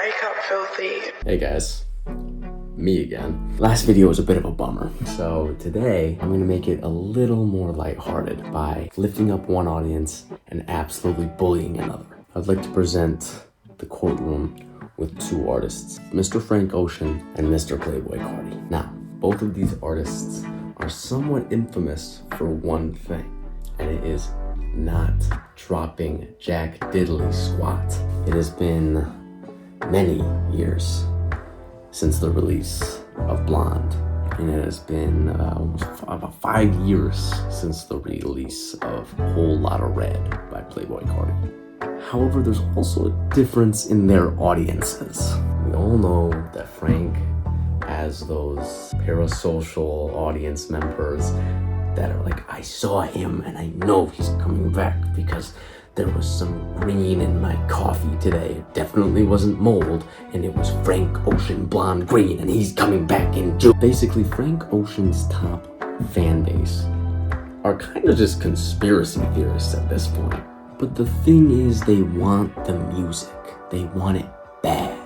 Wake up, filthy. Hey guys, me again. Last video was a bit of a bummer. So today, I'm gonna make it a little more lighthearted by lifting up one audience and absolutely bullying another. I'd like to present the courtroom with two artists, Mr. Frank Ocean and Mr. Playboy Carti. Now, both of these artists are somewhat infamous for one thing, and it is not dropping jack diddly squat. It has been many years since the release of Blonde, and it has been almost about 5 years since the release of Whole Lotta Red by Playboy Carti. However, there's also a difference in their audiences. We all know that Frank has those parasocial audience members that are like, I saw him and I know he's coming back because there was some green in my coffee today. It definitely wasn't mold, and it was Frank Ocean blonde green, and he's coming back in June. Basically, Frank Ocean's top fan base are kind of just conspiracy theorists at this point. But the thing is, they want the music. They want it bad.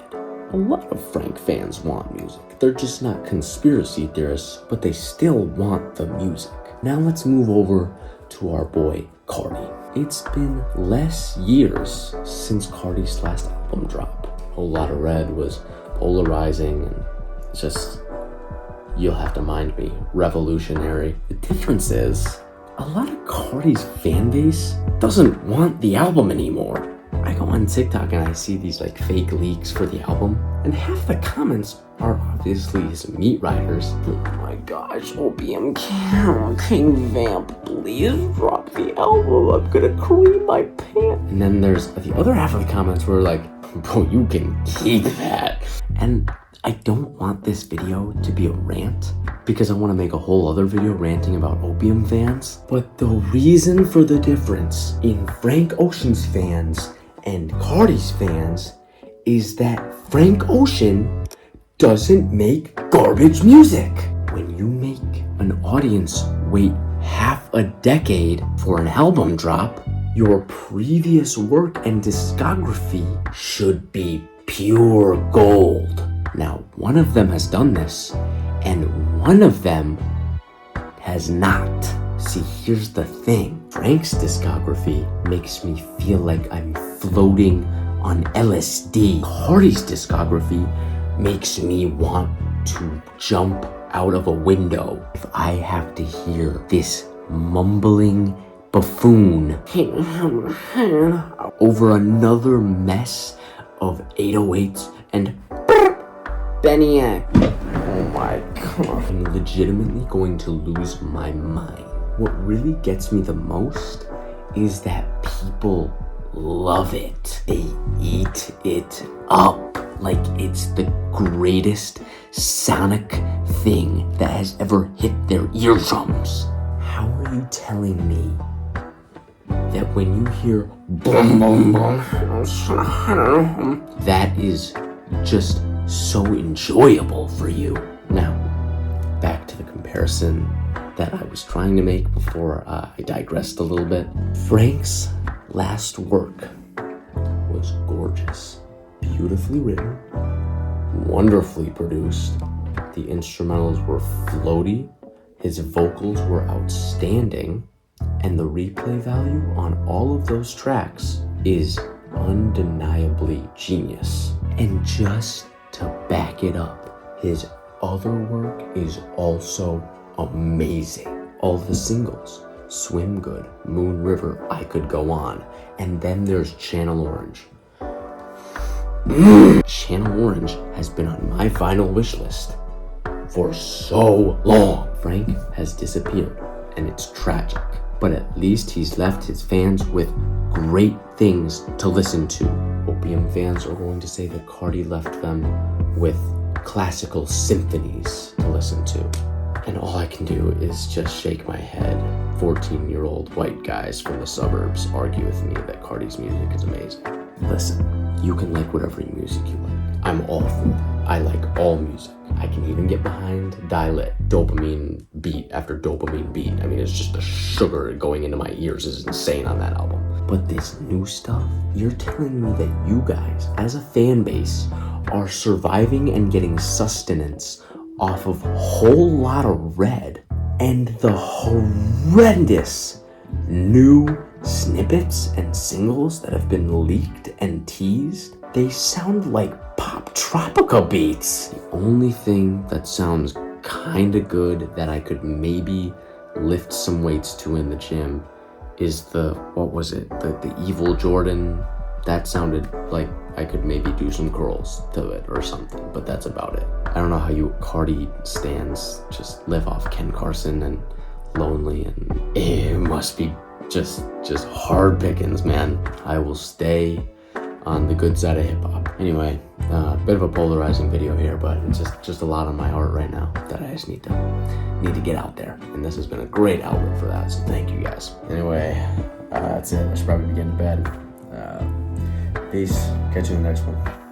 A lot of Frank fans want music. They're just not conspiracy theorists, but they still want the music. Now let's move over to our boy Carti. It's been less years since Carti's last album drop. Whole Lotta Red was polarizing and just, you'll have to mind me, revolutionary. The difference is, a lot of Carti's fan base doesn't want the album anymore. I go on TikTok and I see these like fake leaks for the album, and half the comments are obviously his meat riders. Oh my gosh, Opium King Vamp, please drop the album, I'm gonna cream my pants. And then there's the other half of the comments where like, bro, you can keep that. And I don't want this video to be a rant, because I want to make a whole other video ranting about Opium fans. But the reason for the difference in Frank Ocean's fans and Carti's fans is that Frank Ocean doesn't make garbage music. When you make an audience wait half a decade for an album drop, your previous work and discography should be pure gold. Now, one of them has done this, and one of them has not. See, here's the thing. Frank's discography makes me feel like I'm floating on LSD. Carti's discography makes me want to jump out of a window if I have to hear this mumbling buffoon over another mess of 808s and Beniac. Oh my god. I'm legitimately going to lose my mind. What really gets me the most is that people love it. They eat it up like it's the greatest sonic thing that has ever hit their eardrums. How are you telling me that when you hear boom boom boom, that is just so enjoyable for you? Now, back to the comparison that I was trying to make before I digressed a little bit. Frank's last work was gorgeous, beautifully written, wonderfully produced. The instrumentals were floaty, his vocals were outstanding, and the replay value on all of those tracks is undeniably genius. And just to back it up, his other work is also amazing. All the singles, Swim Good, Moon River, I could go on. And then there's Channel Orange. Channel Orange has been on my vinyl wish list for so long. Frank has disappeared, and it's tragic. But at least he's left his fans with great things to listen to. Opium fans are going to say that Carti left them with classical symphonies to listen to. And all I can do is just shake my head. 14-year-old white guys from the suburbs argue with me that Carti's music is amazing. Listen, you can like whatever music you like. I'm all for that. I like all music. I can even get behind Die-Lit, dopamine beat after dopamine beat. I mean, it's just the sugar going into my ears is insane on that album. But this new stuff, you're telling me that you guys, as a fan base, are surviving and getting sustenance off of a whole lot of red and the horrendous new snippets and singles that have been leaked and teased? They sound like Pop Tropica beats. The only thing that sounds kinda good that I could maybe lift some weights to in the gym is the Evil Jordan. That sounded like I could maybe do some curls to it or something, but that's about it. I don't know how you Carti stans just live off Ken Carson and Lonely, and it must be just hard pickings, man. I will stay on the good side of hip hop. Anyway, bit of a polarizing video here, but it's just a lot on my heart right now that I just need to get out there, and this has been a great outlet for that. So thank you guys. Anyway, that's it. I should probably be getting to bed. Peace. Catch you in the next one.